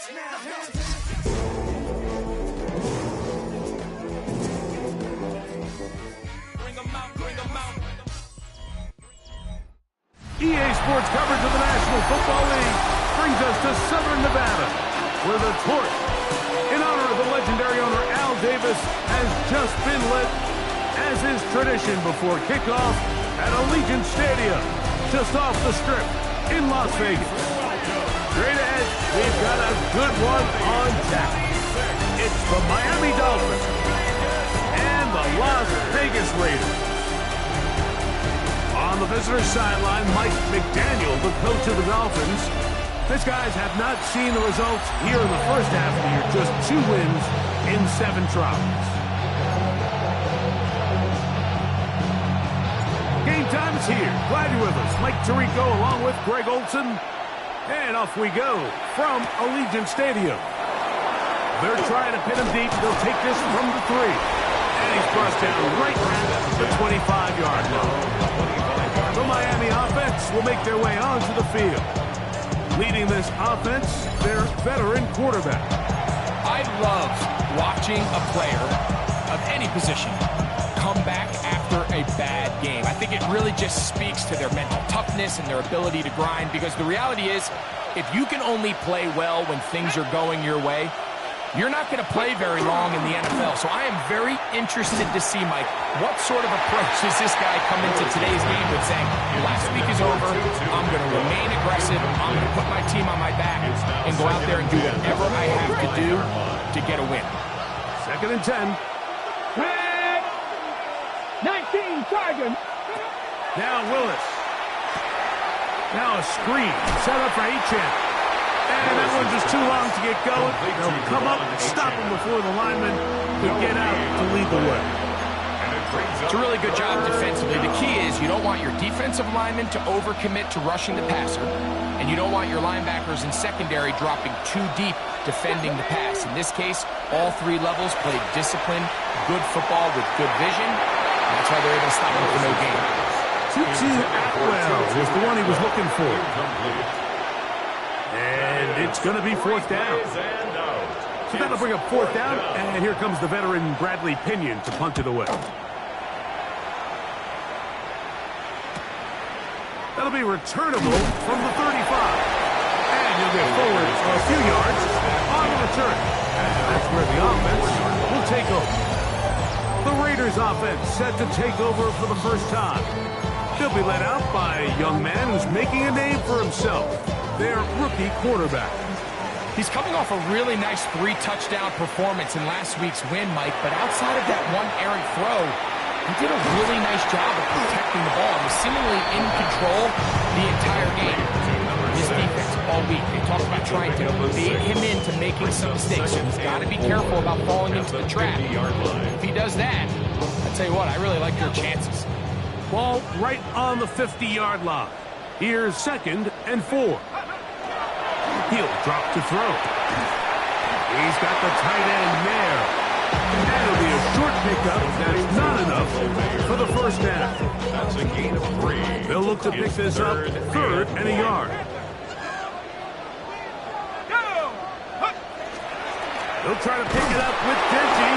EA Sports coverage of the National Football League brings us to Southern Nevada, where the torch, in honor of the legendary owner Al Davis, has just been lit, as is tradition before kickoff at Allegiant Stadium, just off the Strip in Las Vegas. Straight ahead, we've got a good one on tap. It's the Miami Dolphins and the Las Vegas Raiders. On the visitor's sideline, Mike McDaniel, the coach of the Dolphins. These guys have not seen the results here in the first half of the year. Just 2 wins in 7 tries. Game time is here. Glad you're with us. Mike Tirico along with Greg Olson. And off we go from Allegiant Stadium. They're trying to pin him deep. They'll take this from the 3. And he's brought down right at the 25-yard line. The Miami offense will make their way onto the field. Leading this offense, their veteran quarterback. I love watching a player of any position come back after a bad game. I think it really just speaks to their mental toughness and their ability to grind, because the reality is, if you can only play well when things are going your way, you're not going to play very long in the NFL. So I am very interested to see, Mike, what sort of approach does this guy come into today's game with, saying, last week is over, I'm going to remain aggressive, I'm going to put my team on my back and go out there and do whatever I have to do to get a win. 2nd and 10. 19 Sergeant. Now Willis. Now a screen set up for Achane. And that one's just too long to get going. They'll come up and stop him before the lineman could get out to lead the way. It's a really good job defensively. The key is you don't want your defensive linemen to overcommit to rushing the passer, and you don't want your linebackers in secondary dropping too deep defending the pass. In this case, all 3 levels played disciplined, good football with good vision. That's why they're able to stop him for no gain. Tutu Atwell was the one he was looking for. And it's going to be 4th down. So that'll bring up 4th down, and here comes the veteran Bradley Pinion to punt it away. That'll be returnable from the 35. And he'll get forward a few yards on the return. That's where the offense will take over. The Raiders offense set to take over for the first time. They'll be led out by a young man who's making a name for himself, their rookie quarterback. He's coming off a really nice 3-touchdown performance in last week's win, Mike, but outside of that one errant throw, he did a really nice job of protecting the ball and was seemingly in control the entire game. His defense all week, they talked about trying to bait him into making some mistakes, so he's got to be careful about falling into the trap. If he does that, I'll tell you what, I really like their chances. Ball right on the 50-yard line. Here's 2nd and 4. He'll drop to throw. He's got the tight end there. That'll be a short pickup. That's not enough for the first down. That's a gain of 3. They'll look to pick this up 3rd and a yard. They'll try to pick it up with Denji.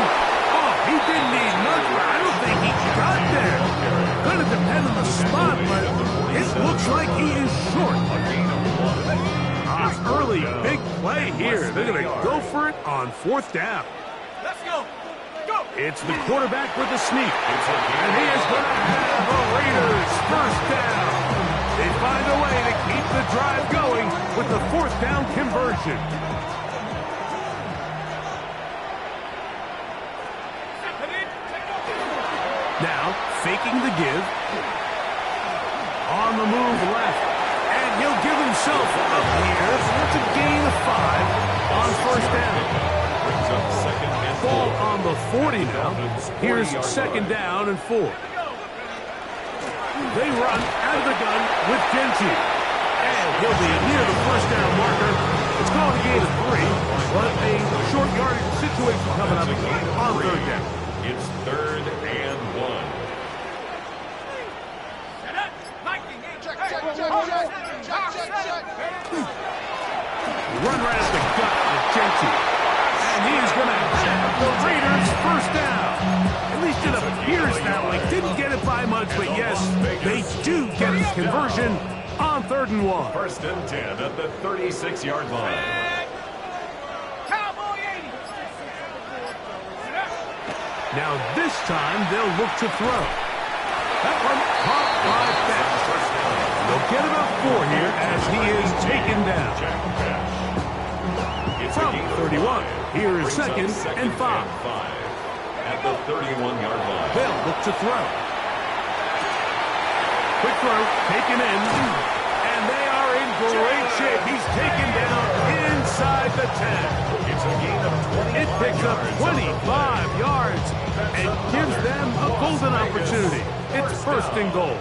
Oh, he didn't need much. I don't think he got there. Going to depend on the spot, but it looks like he is short. Early big play here. They're going to go for it on 4th down. Let's go. Go. It's the quarterback with the sneak. And he is going to have the Raiders first down. They find a way to keep the drive going with the 4th down conversion. Now, faking the give. On the move left. And he'll give himself up here. That's a gain of 5 on 1st down. Ball on the 40 now. Here's 2nd down and 4. They run out of the gun with Genji. And he'll be near the 1st down marker. It's called a gain of 3, but a short yardage situation coming up on 3rd down. It's 3rd and 1. Run right at the gut with conversion on 3rd and 1. First and 10 at the 36-yard line. Cowboy 80. Now this time they'll look to throw. That one caught by Beck. They'll get about 4 here as he is taken down. From 31, here is 2nd and 5. At the 31-yard line. They'll look to throw. Quick throw, taken in, and they are in great shape. He's taken down inside the 10. It's a gain of 25 It picks up 25 yards and gives them a golden opportunity. It's 1st and goal.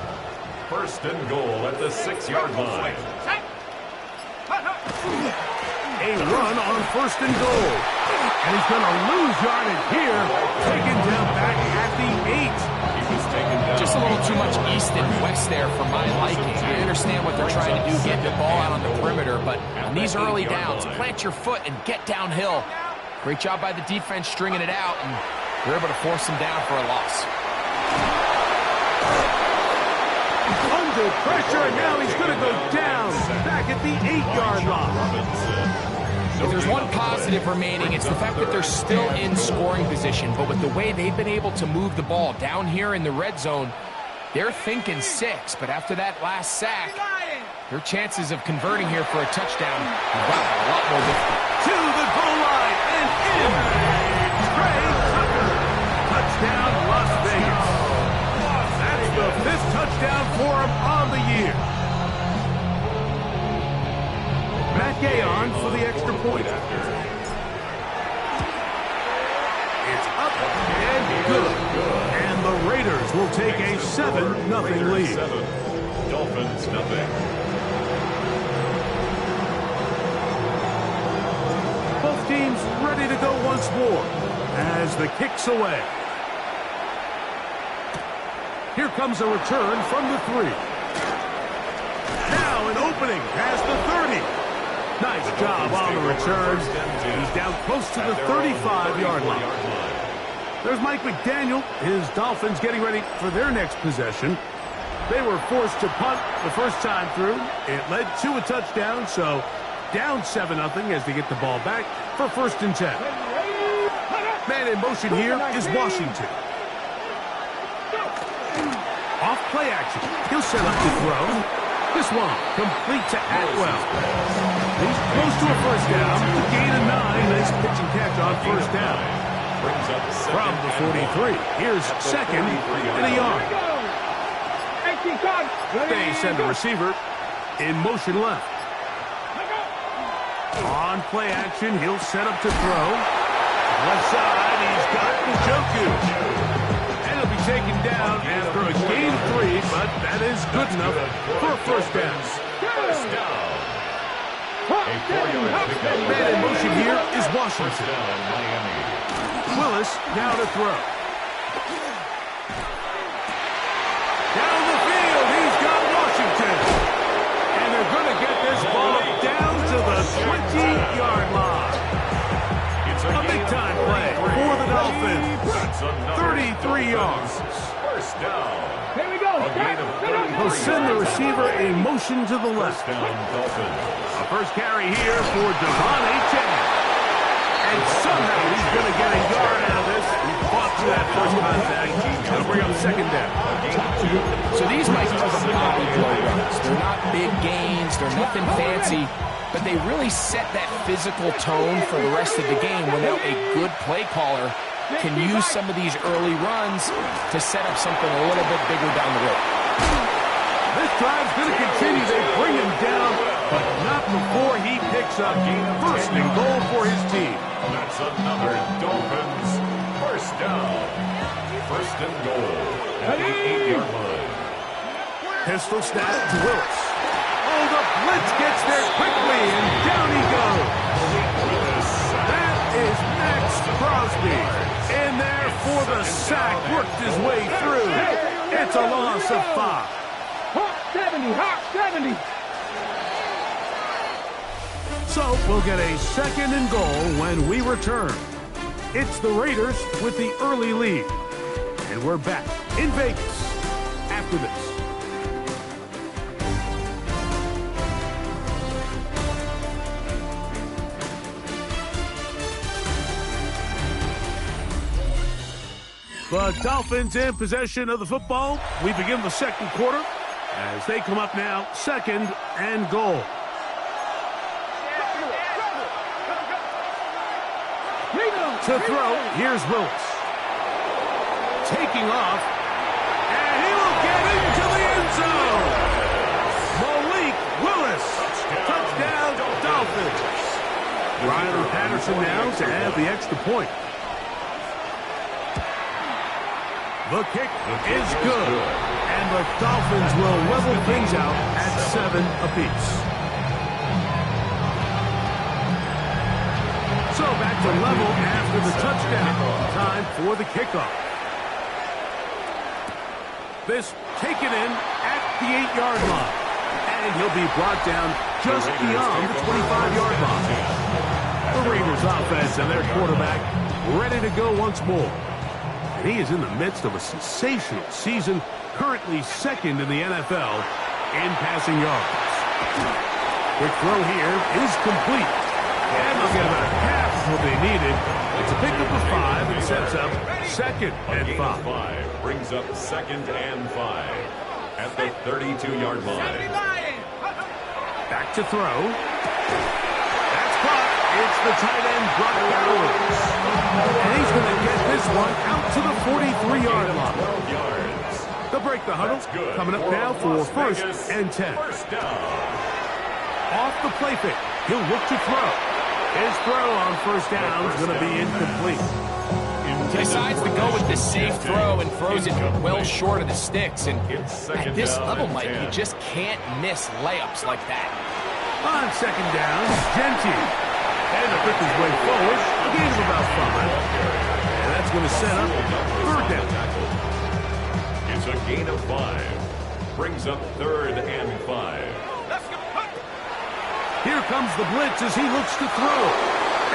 First and goal at the 6-yard line. A run on 1st and goal. And he's going to lose yardage here, taken down back at the 8. Just a little too much east and west there for my liking. I understand what they're trying to do, get the ball out on the perimeter, but on these early downs, plant your foot and get downhill. Great job by the defense stringing it out, and they're able to force them down for a loss. Under pressure, and now he's going to go down back at the 8-yard line. If there's one positive remaining, it's the fact that they're still in scoring position. But with the way they've been able to move the ball down here in the red zone, they're thinking 6. But after that last sack, their chances of converting here for a touchdown have gotten a lot more difficult. To the goal line and in. Trey Tucker. Touchdown, Las Vegas. That's the 5th touchdown for him on the year. Matt Gay on for the extra point. It's up and good. And the Raiders will take a 7-0 lead. 7, Dolphins nothing. Both teams ready to go once more as the kick's away. Here comes a return from the 3. Now an opening past the 30. Nice job on the return. He's down close to the 35-yard line. There's Mike McDaniel. His Dolphins getting ready for their next possession. They were forced to punt the first time through. It led to a touchdown, so down 7-0 as they get the ball back for 1st and 10. Man in motion here is Washington. Off play action. He'll set up to throw. This one complete to Atwell. He's close to a 1st down. Gain of 9. Nice pitch and catch on 1st down. From the 43, here's 2nd and a yard. They send the receiver in motion left. On play action, he'll set up to throw. Left side, he's got Njoku. And he'll be taken down after a gain of 3, but that is good enough for a 1st down. First down. Man in motion here is Washington. Willis now to throw. Down the field, he's got Washington. And they're going to get this ball down to the 20-yard line. A big-time play for the Dolphins. 33 yards. First down. Here we go. He'll send the receiver in motion to the left. First down, Dolphins. A first carry here for Devon Achane. And somehow he's going to get a yard out of this. He fought through that first contact. He'll bring up 2nd down. So these might be some body blow runs. They're not big gains. They're nothing fancy. But they really set that physical tone for the rest of the game when a good play caller can use some of these early runs to set up something a little bit bigger down the road. This drive's going to continue. They bring him down, but not before he picks up 1st and goal for his team. That's another Dolphins first down. 1st and goal at the 8-yard line. Pistol snap to Willis. Oh, the blitz gets there quickly, and down he goes. That is Max Crosby. In there for the sack, worked his way through. It's a loss of 5. Hawk 70, Hawk 70. So we'll get a 2nd and goal when we return. It's the Raiders with the early lead. And we're back in Vegas after this. The Dolphins in possession of the football. We begin the second quarter as they come up now, 2nd and goal. To throw, here's Willis. Taking off, and he will get into the end zone. Malik Willis, touchdown Dolphins. Riley Patterson now to add the extra point. The kick is good, and the Dolphins will level things out at 7 apiece. So back to level after the touchdown. Time for the kickoff. This taken in at the 8-yard line. And he'll be brought down just beyond the 25-yard line. The Raiders offense and their quarterback ready to go once more. And he is in the midst of a sensational season, currently 2nd in the NFL in passing yards. Quick throw here is complete. And they'll get about half of what they needed. It's a pickup of 5 and sets up 2nd and 5. Brings up 2nd and 5 at the 32-yard line. Back to throw. That's caught. It's the tight end, Brock Bowers. And he's going to get this one out to the 43-yard line. 12 yards. They'll break the huddle. Coming up now for 1st and 10. First down. Off the play fake. He'll look to throw. His throw on 1st down is going to be incomplete. He decides to go with the safe throw and throws it well short of the sticks. And at this level, Mike, you just can't miss layups like that. On 2nd down, Genty. And to pick his way forward, a gain of about 5. And that's going to set up 3rd down. It's a gain of 5. Brings up 3rd and 5. Here comes the blitz as he looks to throw.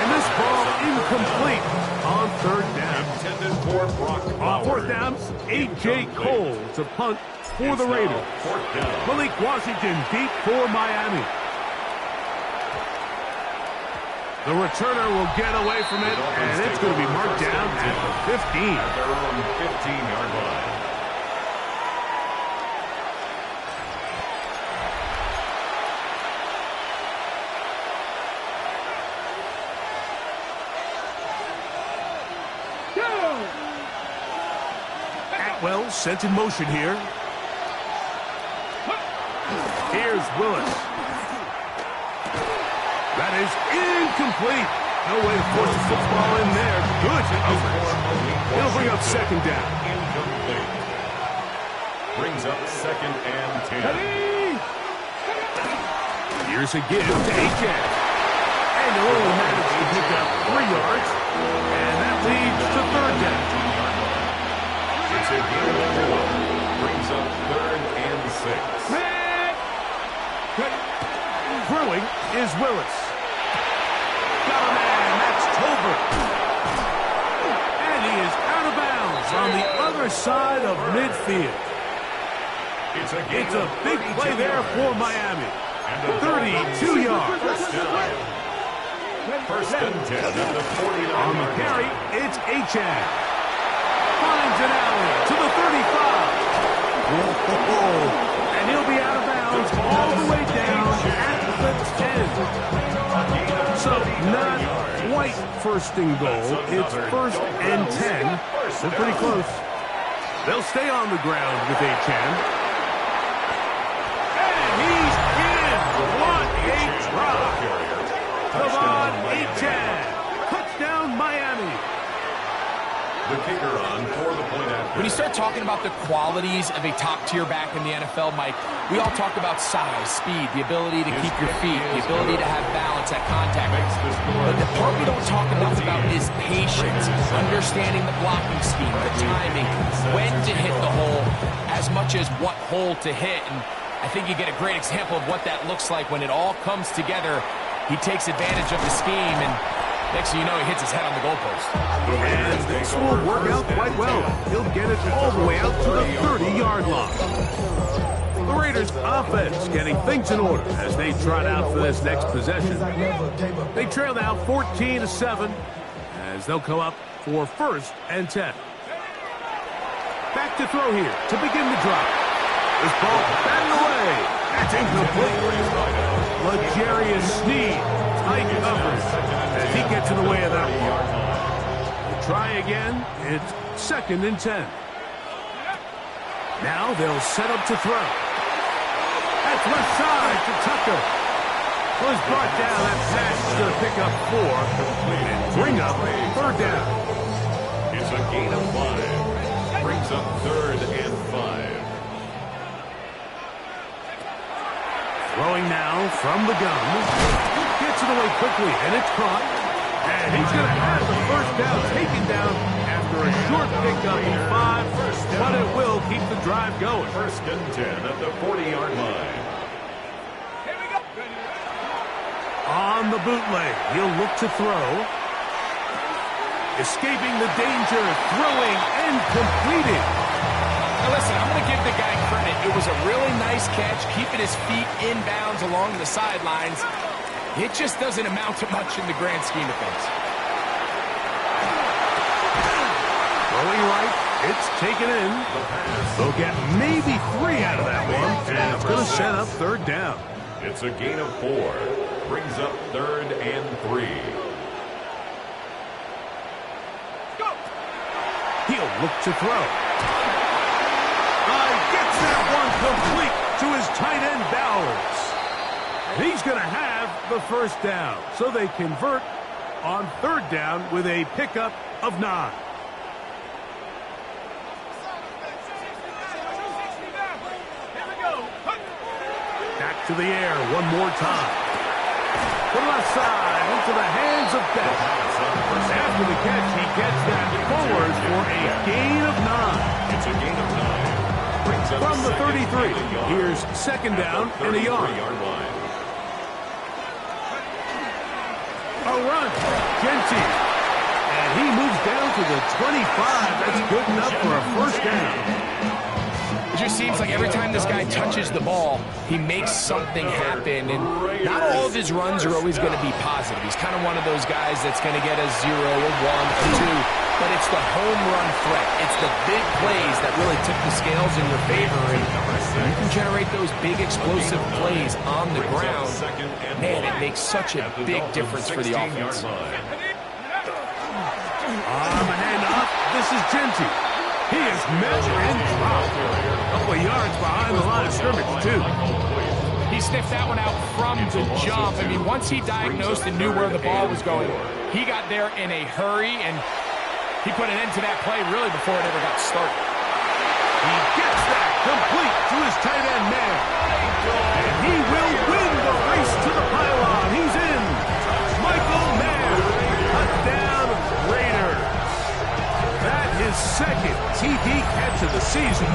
And this ball incomplete on 3rd down. Intended for Brock On 4th down, A.J. Cole to punt for the Raiders. Malik Washington deep for Miami. The returner will get away from it, and it's going to be marked down at the 15. At their own 15-yard line. Atwell sent in motion here. Here's Willis. That is incomplete. No way to force the football in there. Good coverage. It'll bring up 2nd down. Incomplete. Brings up 2nd and 10. Here's a give to A.J. And they'll only manage to pick up 3 yards. And that leads to 3rd down. It's a gain of 4. Brings up 3rd and 6. Throwing is Willis. Got a man, that's Tolbert. And he is out of bounds on the other side of midfield. It's a big play there for Miami. 32 yards. First and 10 at the 49. On the carry, it's Achad. Finds an alley to the 35. And he'll be out of bounds all the way down at the 10. So not quite 1st and goal. It's 1st and 10. They're pretty close. They'll stay on the ground with Achad. And he's in. What a drop. Come on, Achad. Touchdown, Miami. The kicker on for the point after. When you start talking about the qualities of a top-tier back in the NFL, Mike, we all talk about size, speed, the ability to keep your feet, the ability to have balance at contact. But the part we don't talk enough about is patience, understanding the blocking scheme, the timing, when to hit the hole, as much as what hole to hit. And I think you get a great example of what that looks like when it all comes together. He takes advantage of the scheme, and next thing you know, he hits his head on the goalpost. And this will work out quite well. He'll get it all the way out to the 30-yard line. The Raiders offense getting things in order as they trot out for this next possession. They trail now 14-7 as they'll come up for 1st and 10. back to throw here to begin the drive. This ball batted away. That's incomplete. L'Jarius Sneed, tight coverage as he gets in the way of that one. We'll try again. It's 2nd and 10. Now they'll set up to throw. That's left side to Tucker. Was brought down. That pass is going to pick up 4 and bring up 3rd down. It's a gain of 5. Brings up 3rd and 5. Throwing now from the gun. Gets it away quickly, and it's caught. And he's going to have the 1st down taken down after a short pickup of 5. But it will keep the drive going. 1st and 10 at the 40-yard line. On the bootleg, he'll look to throw. Escaping the danger, throwing, and completing. Now listen, I'm going to give the guy credit. It was a really nice catch, keeping his feet inbounds along the sidelines. It just doesn't amount to much in the grand scheme of things. Throwing right, it's taken in. They'll get maybe 3 out of that one, and it's going to set up 3rd down. It's a gain of 4. Brings up 3rd and 3. He'll look to throw. Gets that one complete to his tight end, Bowers. And he's going to have the 1st down. So they convert on 3rd down with a pickup of 9. Back to the air one more time. To the left side, into the hands of Beck. After the catch, he gets that forward for a gain of 9. It's a gain of 9. From the 33, here's 2nd down and a yard. A run, Genty. And he moves down to the 25. That's good enough for a 1st down. It just seems like every time this guy touches the ball, he makes something happen. And not all of his runs are always going to be positive. He's kind of one of those guys that's going to get a 0, a 1, a 2. But it's the home run threat. It's the big plays that really tip the scales in your favor. And you can generate those big explosive plays on the ground. Man, it makes such a big difference for the offense. On the handoff, this is Genty. He is met and dropped. A couple of yards behind the line of scrimmage, too. He sniffed that one out from the jump. I mean, once he diagnosed and knew where the ball was going, he got there in a hurry, and he put an end to that play really before it ever got started. He gets that complete to his tight end man. And he will win the race to the pylon. He's in. Michael Mann, touchdown Raiders. That is 2nd TD catch of the season.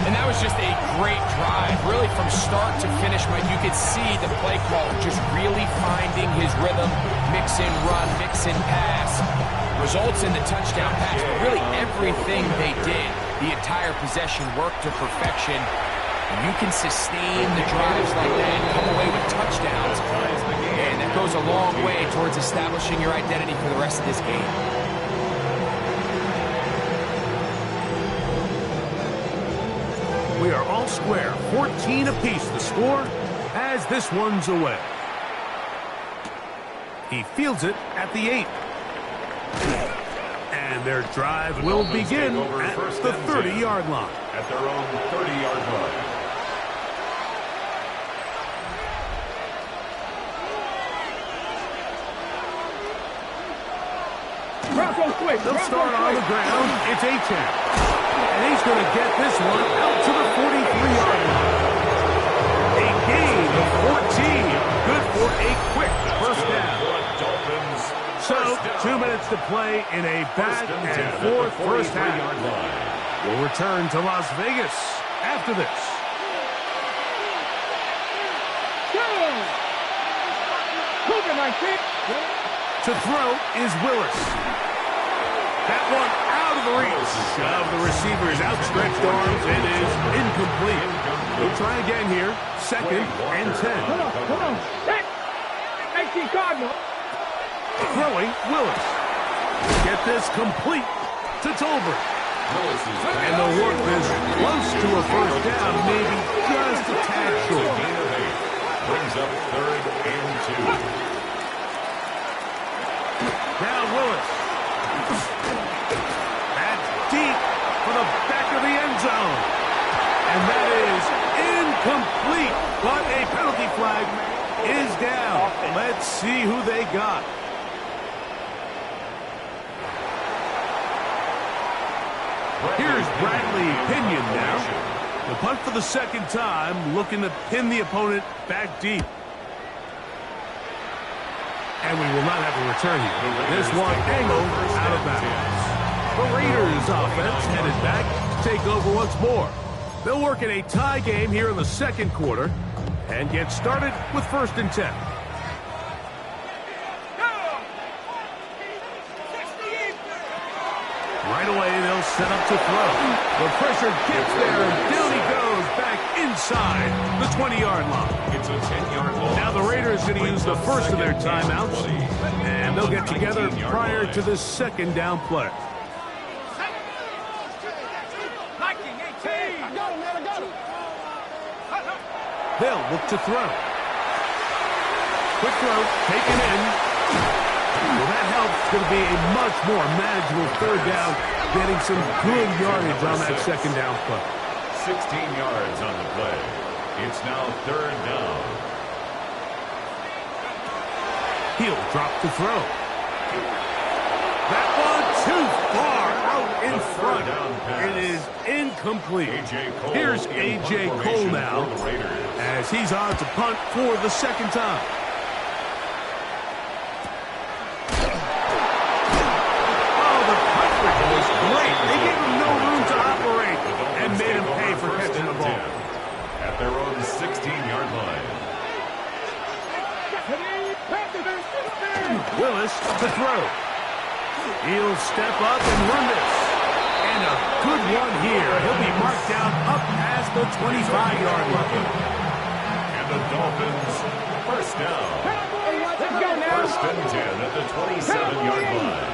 And that was just a great drive, really from start to finish. But you could see the play caller just really finding his rhythm, mix and run, mix and pass. Results in the touchdown pass, but really everything they did, the entire possession worked to perfection. And you can sustain the drives like that and come away with touchdowns. And that goes a long way towards establishing your identity for the rest of this game. We are all square, 14 apiece the score as this one's away. He fields it at the 8. And their drive will begin at the 30-yard line. At their own 30-yard line. They'll start on the ground. It's A-10. And he's going to get this one out to the 43-yard line. A gain of 14. Good for a quick 1st down. So, 2 minutes to play in a back and forth 1st half. We'll return to Las Vegas after this. To throw is Willis. That one out of the reach of the receiver's outstretched arms. It is incomplete. We'll try again here. 2nd and 10. Come on. Set. 18 Cardinal. Throwing Willis. Get this complete to Tolbert. And they'll work this close to a first down, maybe just a tad short. Brings up 3rd and 2. Now Willis. That's deep for the back of the end zone. And that is incomplete. But a penalty flag is down. Let's see who they got. Here's Bradley Pinion now. The punt for the second time, looking to pin the opponent back deep. And we will not have a return here. This one angled out of bounds. The Raiders offense headed back to take over once more. They'll work in a tie game here in the second quarter and get started with 1st and 10. Right away, they'll set up to throw. The pressure gets there, and down he goes back inside the 20-yard line. It's a 10-yard loss. Now the Raiders going to use the first of their timeouts, and they'll get together prior to the second down play. They'll look to throw. Quick throw, taken in. Well, that helps. It's going to be a much more manageable 3rd down, getting some good yardage on that second down play. 16 yards on the play. It's now 3rd down. He'll drop to throw. That one too far out in front. It is incomplete. Here's A.J. Cole now as he's on to punt for the second time. Great. They gave him no room to operate and made him pay for catching the ball. At their own 16-yard line. Willis to throw. He'll step up and run this. And a good one here. He'll be marked down up past the 25-yard line. And the Dolphins, first down. 1st and 10 at the 27-yard line.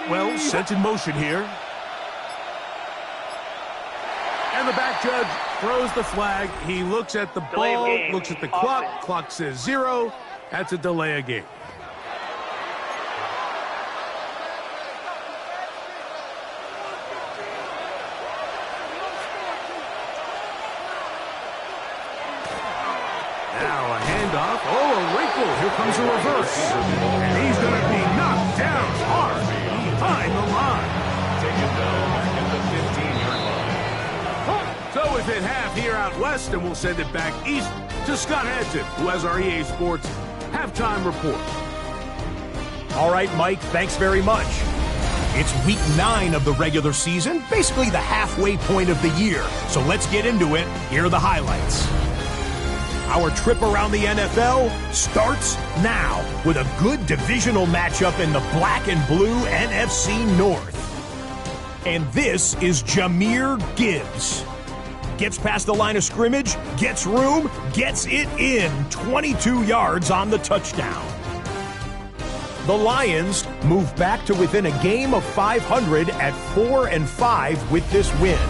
Atwell sent in motion here. And the back judge throws the flag. He looks at the ball, looks at the clock. Clock says 0. That's a delay of game. Now a handoff. Oh, a wrinkle. Here comes a reverse. And he's going to be knocked down hard behind the line. Taken down at the 15-yard line. So it's at half here out west, and we'll send it back east to Scott Hanson, who has our EA Sports halftime report. All right, Mike, thanks very much. It's week 9 of the regular season, basically the halfway point of the year. So let's get into it. Here are the highlights. Our trip around the NFL starts now with a good divisional matchup in the black and blue NFC North. And this is Jahmyr Gibbs. Gets past the line of scrimmage, gets room, gets it in, 22 yards on the touchdown. The Lions move back to within a game of 500 at 4-5 with this win.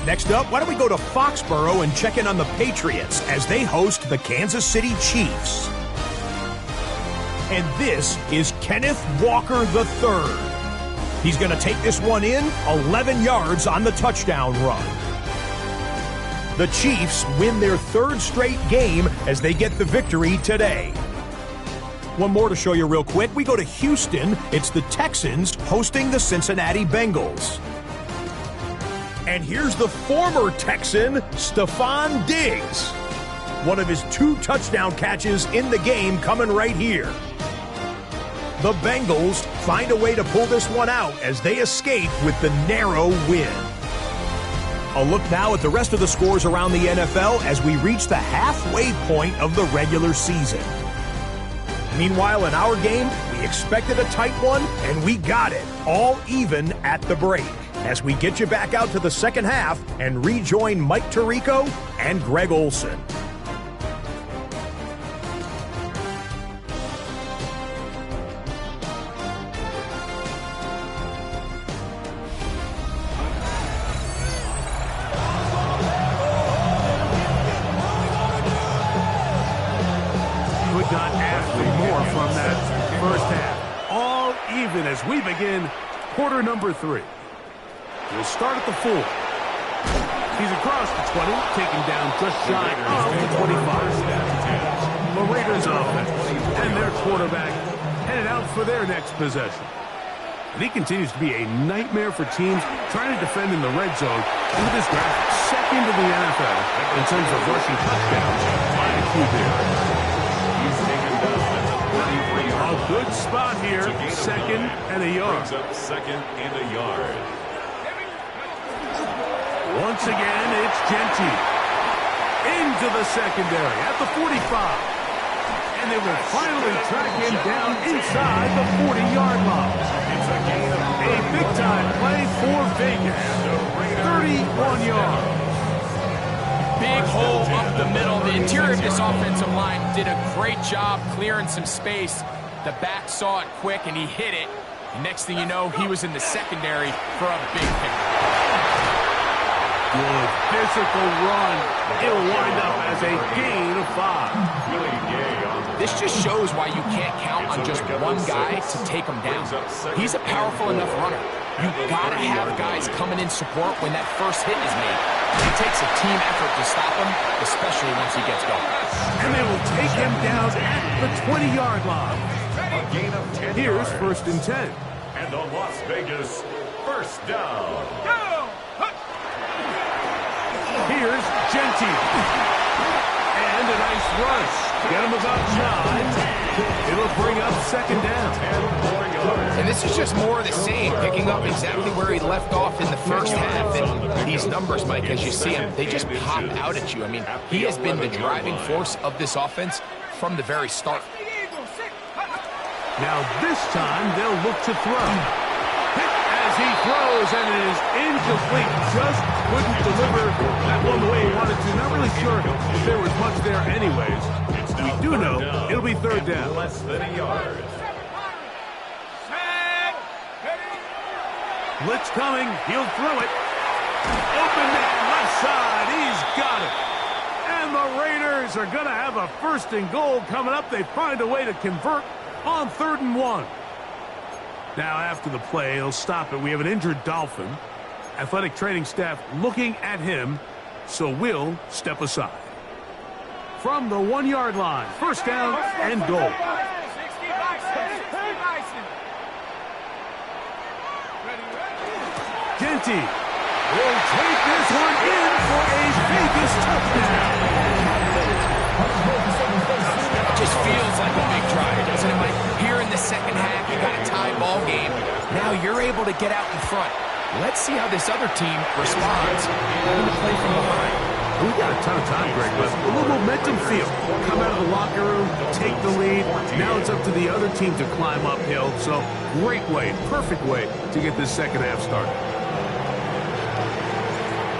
Next up, why don't we go to Foxborough and check in on the Patriots as they host the Kansas City Chiefs. And this is Kenneth Walker III. He's going to take this one in, 11 yards on the touchdown run. The Chiefs win their 3rd straight game as they get the victory today. One more to show you real quick. We go to Houston. It's the Texans hosting the Cincinnati Bengals. And here's the former Texan, Stephon Diggs. One of his 2 touchdown catches in the game coming right here. The Bengals find a way to pull this one out as they escape with the narrow win. A look now at the rest of the scores around the NFL as we reach the halfway point of the regular season. Meanwhile, in our game, we expected a tight one, and we got it, all even at the break. As we get you back out to the second half and rejoin Mike Tirico and Greg Olson. could not ask for more from that first half. All even as we begin quarter number 3. We'll start at the 4. He's across the 20, taken down just shy of the 25. The Raiders offense and their quarterback headed out for their next possession. And he continues to be a nightmare for teams trying to defend in the red zone. With this graphic, second in the NFL in terms of rushing touchdowns by a QB. He's taken down at the 33-yard line. A good spot here, second and a yard. Brings up second and a yard. Once again, it's Gentile. Into the secondary at the 45. And they will finally track him down inside the 40-yard line. It's a gain of A big-time play for Vegas. 31 yards. Big hole up the middle. The interior of this offensive line did a great job clearing some space. The back saw it quick, and he hit it. And next thing you know, he was in the secondary for a big pick. Good physical run. It'll wind up as a gain of 5. Willie Gay on the This just shows why you can't count on just one guy to take him down. He's a powerful enough runner. You gotta have guys coming in support when that first hit is made. It takes a team effort to stop him, especially once he gets going. And they will take him down at the 20-yard line. a gain of 10 Here's yards. first and 10. And on Las Vegas, first down. Here's Gentile. And a nice rush. Get him about 9. It'll bring up second down. 10 more yards. And this is just more of the same, picking up exactly where he left off in the first half. And these numbers, Mike, as you see them, they just pop out at you. I mean, he has been the driving force of this offense from the very start. Now this time they'll look to throw. Hit as he throws, and it is incomplete. Just couldn't deliver that one the way he wanted to. Not really sure if there was much there anyways. We do know it'll be third down. Less than a yard. Blitz coming. He'll throw it. Open man left side. He's got it. And the Raiders are going to have a first and goal coming up. They find a way to convert on 3rd and 1. Now after the play, he'll stop it. We have an injured Dolphin. Athletic training staff looking at him, so we'll step aside. From the 1-yard line, first down and goal. Gentile will take this one in for a Vegas touchdown. It just feels like a big drive, doesn't it, Mike? Here in the second half, you got a tie ball game. Now you're able to get out in front. Let's see how this other team responds when the play from behind. We got a ton of time, Greg, but a little momentum feel. Come out of the locker room, take the lead. Now it's up to the other team to climb uphill. So great way, perfect way to get this second half started.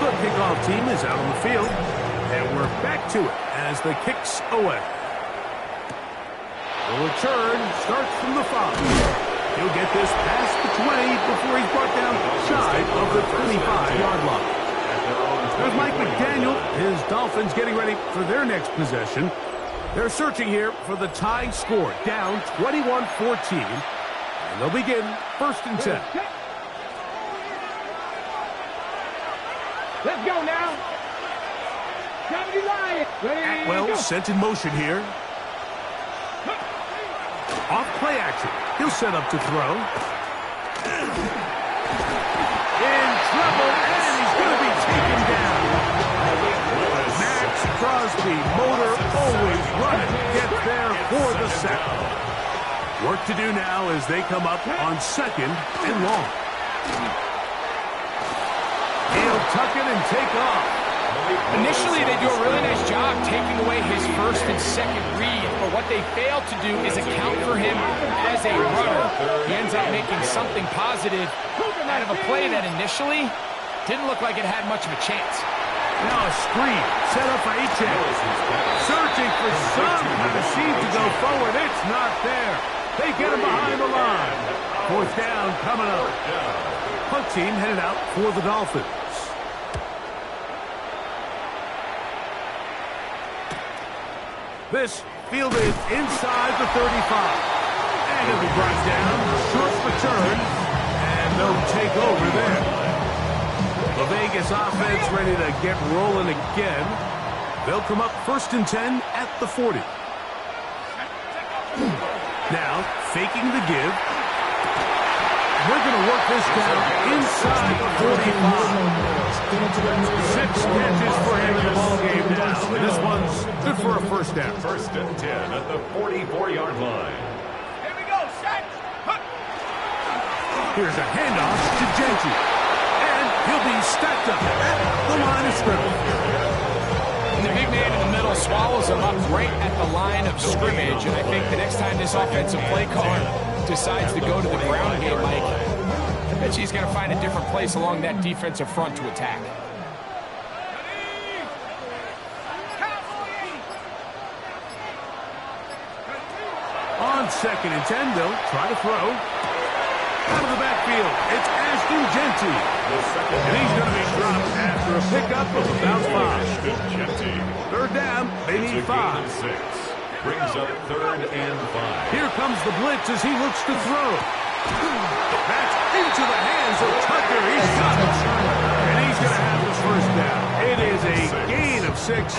The kickoff team is out on the field, and we're back to it as the kick's away. The return starts from the 5. He'll get this past the 20 before he's brought down shy of the 25-yard line. There's Mike McDaniel. His Dolphins getting ready for their next possession. They're searching here for the tying score, down 21-14. And they'll begin 1st and 10. Let's go now. Atwell sent in motion here. Off play action. He'll set up to throw. In trouble, and he's going to be taken down. Max Crosby, motor always running, gets there for the sack. Work to do now as they come up on 2nd and long. He'll tuck it and take off. Initially, they do a really nice job taking away his 1st and 2nd read, but what they fail to do is account for him as a runner. He ends up making something positive out of a play that initially didn't look like it had much of a chance. Now a screen set up by H.A. Searching for some kind of seam to go forward. It's not there. They get him behind the line. 4th down coming up. Punt team headed out for the Dolphins. This Fielded inside the 35. And it'll be brought down. Short return. And they'll take over there. The Vegas offense ready to get rolling again. They'll come up 1st and 10 at the 40. Now, faking the give. We're going to work this down inside the 45. 6 catches for him in the ballgame now. And this one's good for a first down. 1st and 10 at the 44-yard line. Here we go, set. Here's a handoff to Genty. And he'll be stacked up at the line of scrimmage. The big man in the middle swallows him up right at the line of scrimmage. And I think the next time this offensive play caller decides to go to the ground game, Mike, I bet he's going to find a different place along that defensive front to attack. On 2nd and 10, they'll try to throw. Out of the backfield, it's Ashton Genty. And he's going to be dropped after a pickup of about 5. 3rd down, they need 5. 6. Brings up 3rd and 5. Here comes the blitz as he looks to throw. That's into the hands of Tucker. He's got it. And he's going to have the first down. It is a gain of 6.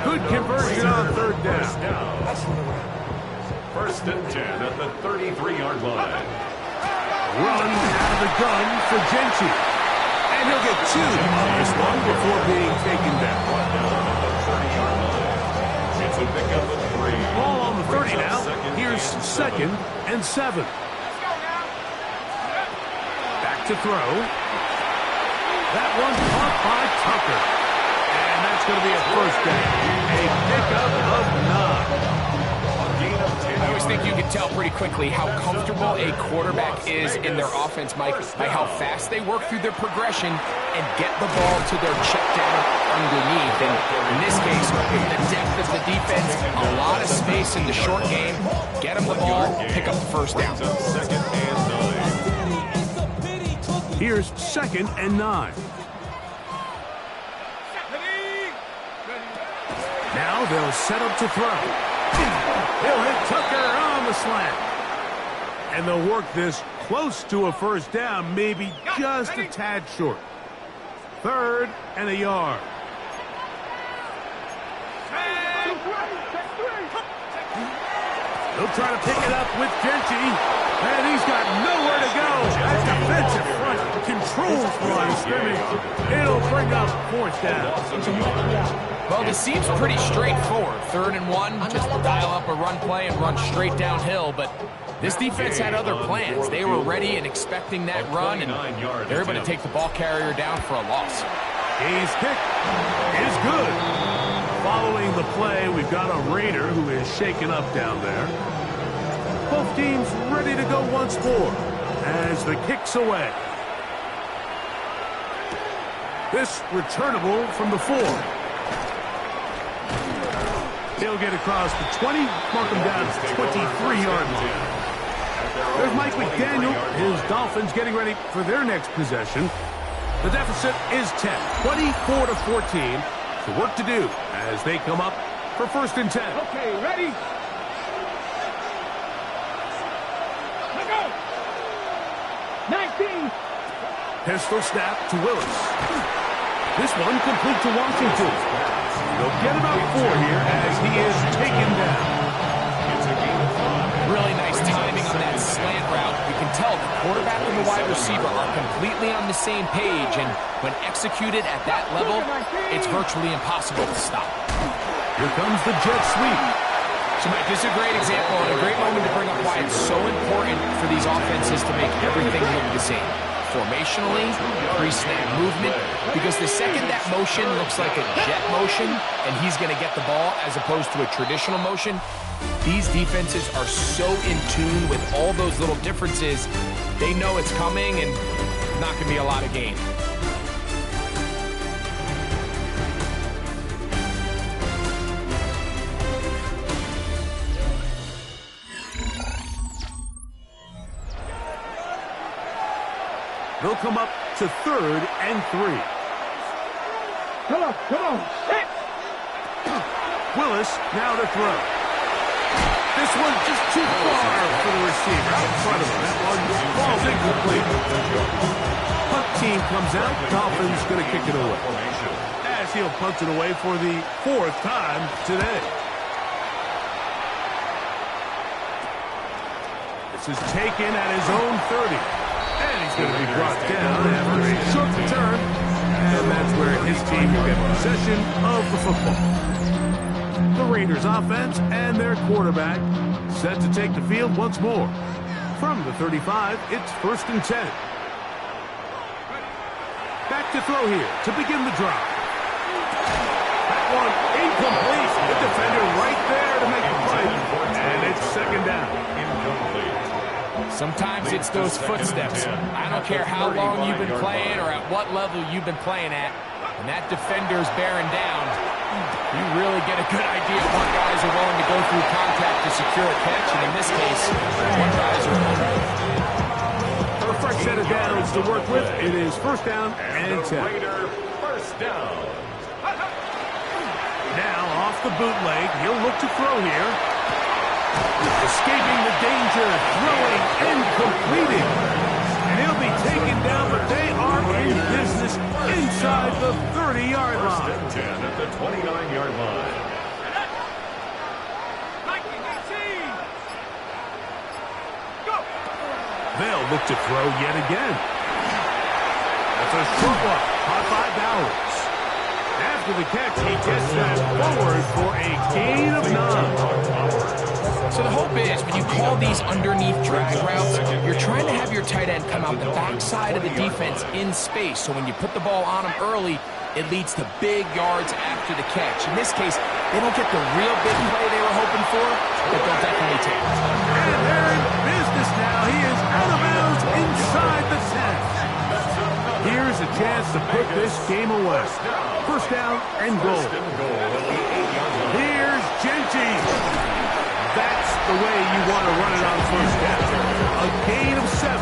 Good conversion on 3rd down. 1st and 10 at the 33-yard line. Run out of the gun for Genty. And he'll get 2 on this one before being taken down. It's a pickup of 3. Ball on the 30 now. Here's 2nd and 7. Back to throw. That one caught by Tucker. And that's going to be a first down. A pickup of 9. I always think you can tell pretty quickly how comfortable a quarterback is in their offense, Mike, by how fast they work through their progression and get the ball to their check down underneath. And in this case, with the depth of the defense, a lot of space in the short game, get them the ball, pick up the first down. 2nd and 9. Here's 2nd and 9. Now they'll set up to throw. He'll hit Tucker on the slant. And they'll work this close to a first down, maybe just a tad short. 3rd and a yard. He'll try to pick it up with Genty. And he's got nowhere to go. That defensive front controls the line of scrimmage. It'll bring up 4th down. Well, this seems pretty straightforward. 3rd and 1, just dial up a run play and run straight downhill. But this defense had other plans. They were ready and expecting that run, and they're able to take the ball carrier down for a loss. His kick is good. Following the play, we've got a Raider who is shaken up down there. Both teams ready to go once more as the kick's away. This returnable from the 4. He'll get across the 20, mark him down to the 23-yard line. There's Mike McDaniel. His Dolphins getting ready for their next possession. The deficit is 10, 24-14. So work to do as they come up for 1st and 10. Okay, ready? Let go. 19. Pistol snap to Willis. This one complete to Washington. They'll get about 4 here as he is taken down. It's a gain of 5. Really nice timing on that slant route. You can tell the quarterback and the wide receiver are completely on the same page, and when executed at that level, it's virtually impossible to stop. Here comes the jet sweep. So, Mike, this is a great example and a great moment to bring up why it's so important for these offenses to make everything look the same. Formationally, pre-snap movement, because the second that motion looks like a jet motion and he's going to get the ball as opposed to a traditional motion, these defenses are so in tune with all those little differences, they know it's coming and not going to be a lot of gain. They'll come up to 3rd and 3. Come on, come on. Hit. Willis now to throw. This one's just too far for the receiver. Out in front of him. That one falls incomplete. Punt team comes out. Dolphins going to kick it away. As he'll punt it away for the 4th time today. This is taken at his own 30. And he's going to be brought down after a short return. And that's where his team will get possession of the football. The Raiders offense and their quarterback set to take the field once more. From the 35, it's 1st and 10. Back to throw here to begin the drive. That one incomplete. The defender right there to make the play. And it's 2nd down. Incomplete. Sometimes it's those footsteps. I don't care how long you've been playing or at what level you've been playing at. When that defender's bearing down, you really get a good idea of what guys are willing to go through contact to secure a catch. And in this case, what guys are willing to do. For a fresh set of downs to work with, it is 1st down and 10. Raider, 1st down. Now off the bootleg, he'll look to throw here. Escaping the danger, throwing and completing. And he'll be taken down, but they are in business inside the 30-yard line. 1st and 10 at the 29-yard line. They'll look to throw yet again. That's a short one, caught by Bowers. After the catch, he gets that forward for a gain of 9. So the hope is, when you call these underneath drag routes, you're trying to have your tight end come out the backside of the defense in space. So when you put the ball on him early, it leads to big yards after the catch. In this case, they don't get the real big play they were hoping for, but they'll definitely take it. And they're in business now. He is out of bounds inside the 10. Here's a chance to put this game away. 1st down and goal. Here's Genty. That's the way you want to run it on 1st down. A gain of 7.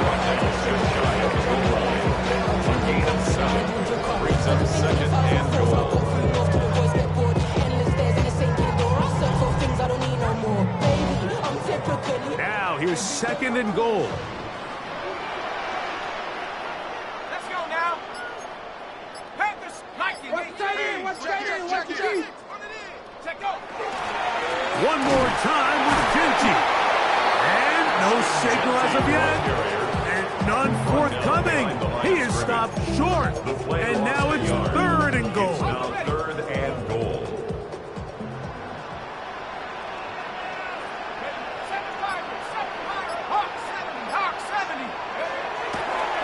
A gain of 7. Brings up 2nd and goal. Now here's 2nd and goal. Let's go now. Panthers, Nike. Watch it. Check go. One more time with Genty. And no signal as of yet. And none forthcoming. He is stopped short. And now it's 3rd and goal. Now 3rd and goal.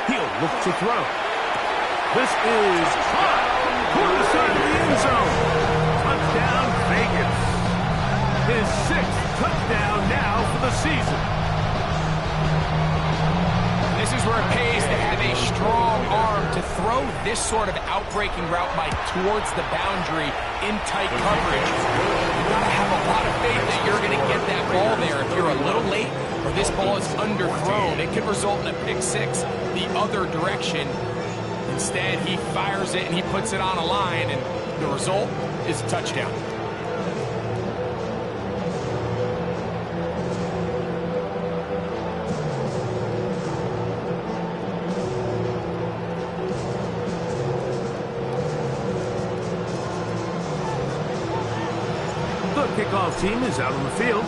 He'll look to throw. This is caught toward the side of the end zone. Touchdown, Vegas. His 6th touchdown now for the season. This is where it pays to have a strong arm to throw this sort of outbreaking route by towards the boundary in tight coverage. You've got to have a lot of faith that you're going to get that ball there. If you're a little late or this ball is underthrown, it could result in a pick 6 the other direction. Instead, he fires it and he puts it on a line, and the result is a touchdown. The kickoff team is out on the field,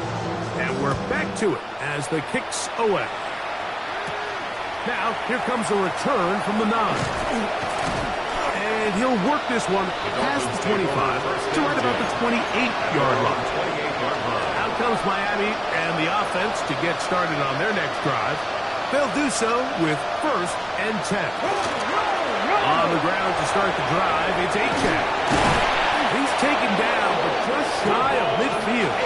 and we're back to it as the kick's away. Now, here comes a return from the 9. And he'll work this one past the 25 to right about the 28-yard line. Out comes Miami and the offense to get started on their next drive. They'll do so with 1st and 10. On the ground to start the drive, it's Achane. He's taken down, but just shy of midfield.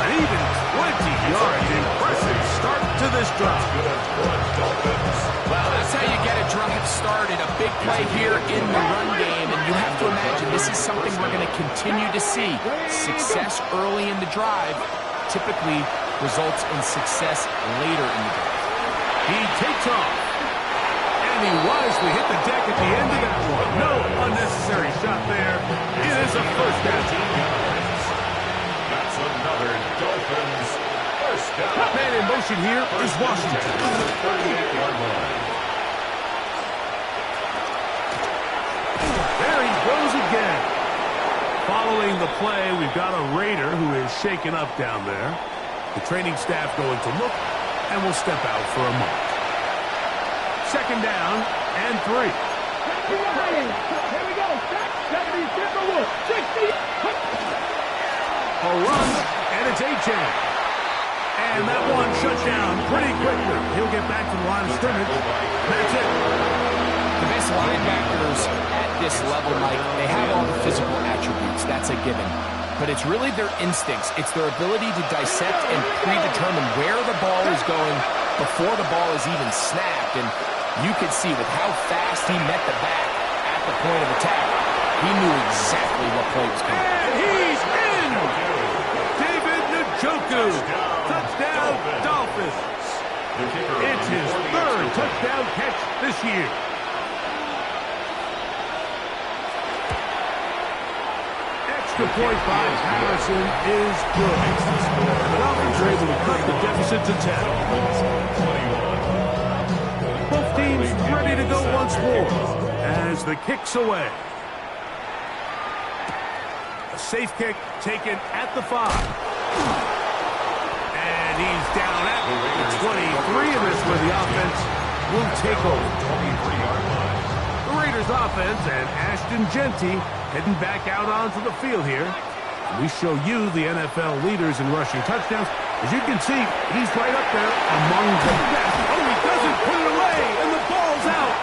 An even 20 yards. Impressive start to this drive. Well, that's how you get a drive started. A big play here in the run game, and you have to imagine this is something we're going to continue to see. Success early in the drive typically results in success later in the drive. He takes off. And he wisely hit the deck at the end of that one. No unnecessary shot there. It is a 1st down. That's another Dolphins Man in motion here is Washington. 38-yard line. There he goes again. Following the play, we've got a Raider who is shaken up down there. The training staff going to look and will step out for a moment. Second down and 3. Here we go. 60. A run, and it's A-Chain. And that one shut down pretty quickly. He'll get back to the line of scrimmage. That's it. The best linebackers at this level, Mike, they have all the physical attributes. That's a given. But it's really their instincts. It's their ability to dissect and predetermine where the ball is going before the ball is even snapped. And you could see with how fast he met the back at the point of attack, he knew exactly what play was coming. And he's in! David Njoku. Touchdown, Dolphins. It's his third touchdown catch this year. Extra point by Harrison is good. The Dolphins are able to cut the deficit to 10. Both teams ready to go once more as the kick's away. A safe kick taken at the 5. And he's down at the 23, and that's where the offense will take over. 23-yard line. The Raiders offense and Ashton Jeanty heading back out onto the field here. We show you the NFL leaders in rushing touchdowns. As you can see, he's right up there among the best. Oh, he doesn't put it away, and the ball's out.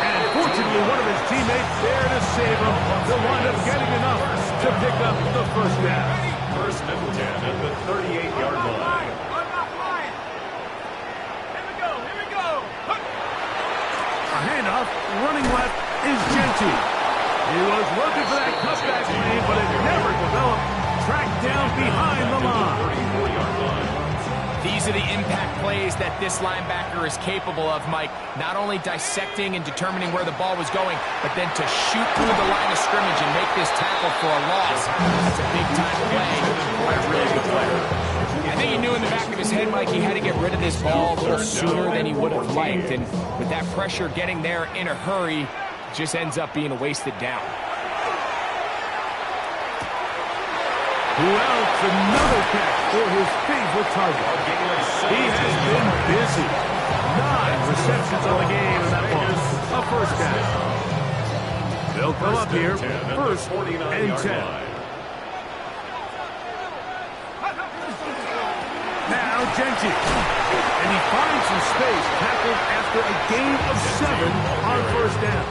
And fortunately, one of his teammates there to save him. They'll wind up getting enough to pick up the first down. First and 10 at the 38-yard line. Here we go. A handoff, running left is Jeanty. He was looking for that cutback lane, but it never developed. Tracked down behind the line. 34-yard line. These are the impact plays that this linebacker is capable of, Mike. Not only dissecting and determining where the ball was going, but then to shoot through the line of scrimmage and make this tackle for a loss. That's a big-time play by a really good player. I think he knew in the back of his head, Mike, he had to get rid of this ball a little sooner than he would have liked. And with that pressure getting there in a hurry, it just ends up being a wasted down. Who else? Another catch for his favorite target. He has been busy. 9 receptions on the game, and that was a first down. They'll come up here, first and 10. Now Jeanty. And he finds some space, tackled after a gain of 7 on first down.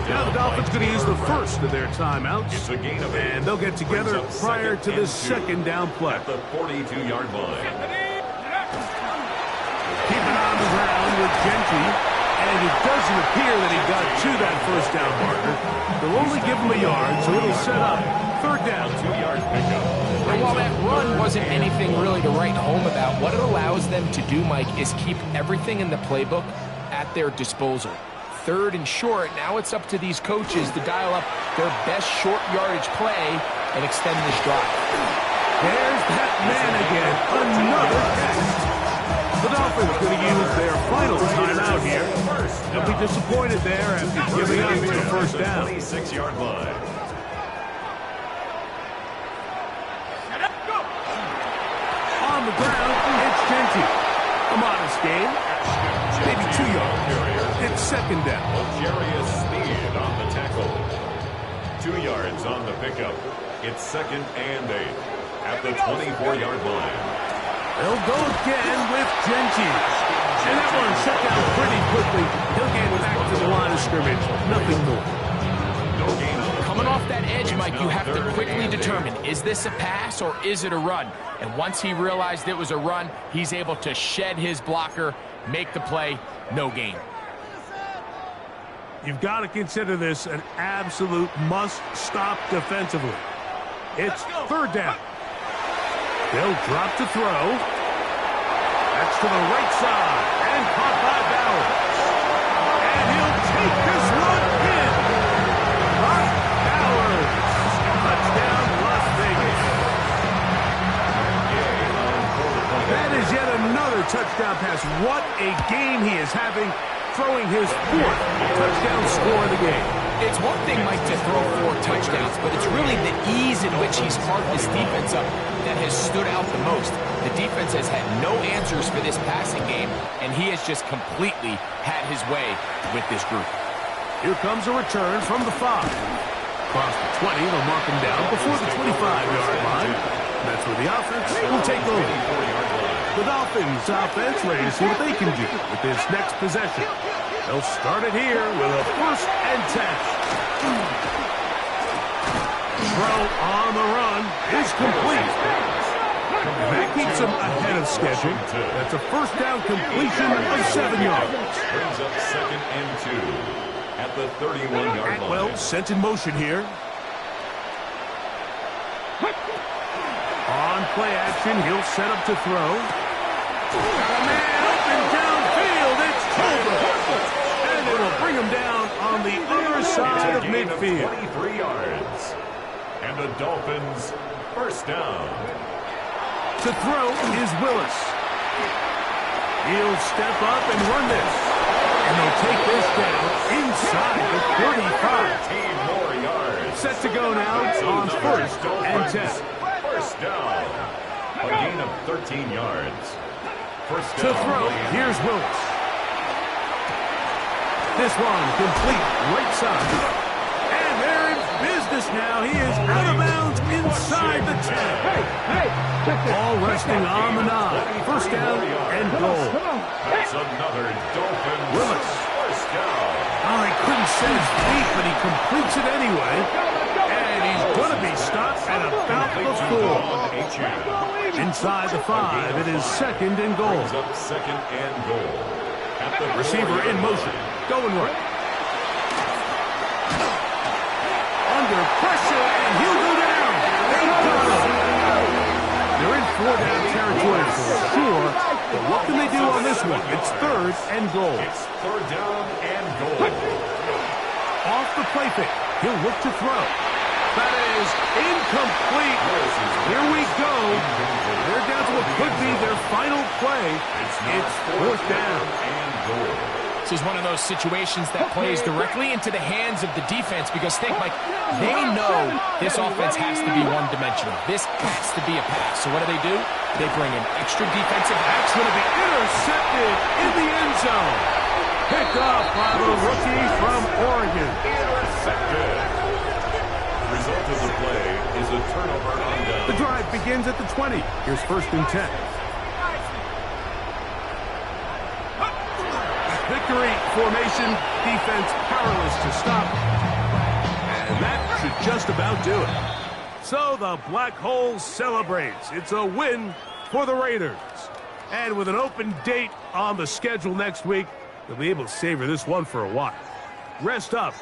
Now the Dolphins going to use the first of their timeouts, and they'll get together prior to the second down play. At the 42-yard line. Keep it on the ground with Jeanty, and it doesn't appear that he got to that first down marker. They'll only give him a yard, so it'll set up third down. 2-yard pickup. And while that run wasn't anything really to write home about, what it allows them to do, Mike, is keep everything in the playbook at their disposal. Third and short, now it's up to these coaches to dial up their best short yardage play and extend this drive. There's that man again, another catch. The Dolphins going to use their final timeout here. They'll be disappointed there after giving up the first down. 26-yard line. On the ground, it's Jeanty. A modest gain, maybe 2 yards. It's second down. Jarius Sneed on the tackle. 2 yards on the pickup. It's second and 8 at the 24-yard line. They'll go again with Jeanty. And that one shut down pretty quickly. He'll get back to the line of scrimmage. Nothing more. No gain. Coming off that edge, Mike, you have to quickly determine, is this a pass or is it a run? And once he realized it was a run, he's able to shed his blocker, make the play, no gain. You've got to consider this an absolute must-stop defensively. It's third down. They'll drop to throw. That's to the right side. And caught by Bowers. And he'll take this one in. Bowers. Touchdown, Las Vegas. touchdown pass. What a game he is having, throwing his 4th touchdown score of the game. It's one thing, Mike, to throw 4 touchdowns, but it's really the ease in which he's carved this defense up that has stood out the most. The defense has had no answers for this passing game, and he has just completely had his way with this group. Here comes a return from the 5. Across the 20, they'll mark him down before the 25-yard line. That's where the offense will take over. The Dolphins offense ready to see what they can do with this next possession. They'll start it here with a 1st and 10. Throw on the run is complete. And that keeps him ahead of schedule. That's a 1st down completion of 7 yards. Brings up 2nd and 2 at the 31-yard line. Well, sent in motion here. On play action, he'll set up to throw. A man open downfield. It's over. And it will bring him down on the other side of midfield. 23 yards. And the Dolphins 1st down. To throw is Willis. He'll step up and run this. And they'll take this down inside the 35. 13 more yards. Set to go now on 1st and 10. 1st down. A gain of 13 yards. 1st To down. throw, here's Willis. This one complete right side. And they're in business now. He is out of bounds inside the 10. All resting on the 9. 1st down and goal. That's another Dolphins Willis. 1st down. Oh, he couldn't set his feet, but he completes it anyway. And he's going to be stopped at about the 4. Inside the 5, it is 2nd and goal. Brings up 2nd and goal. At the Receiver in motion. Going right. Under pressure, and he'll go down. They got him. They're in 4-down territory for sure, but what can they do on this one? It's 3rd and goal. It's 3rd down and goal. Off the play fake. He'll look to throw. That is incomplete. Here we go. They're down to what could be their final play. It's 4th down and goal. This is one of those situations that plays directly into the hands of the defense because think, Mike, they know this offense has to be one-dimensional. This has to be a pass. So what do? They bring in extra defensive. That's going to be intercepted in the end zone. Picked off by the rookie from Oregon. Intercepted. The result of the play is a turnover on down. The drive begins at the 20. Here's 1st and 10. Victory formation, defense powerless to stop. And that should just about do it. So the Black Hole celebrates. It's a win for the Raiders. And with an open date on the schedule next week, they'll be able to savor this one for a while. Rest up.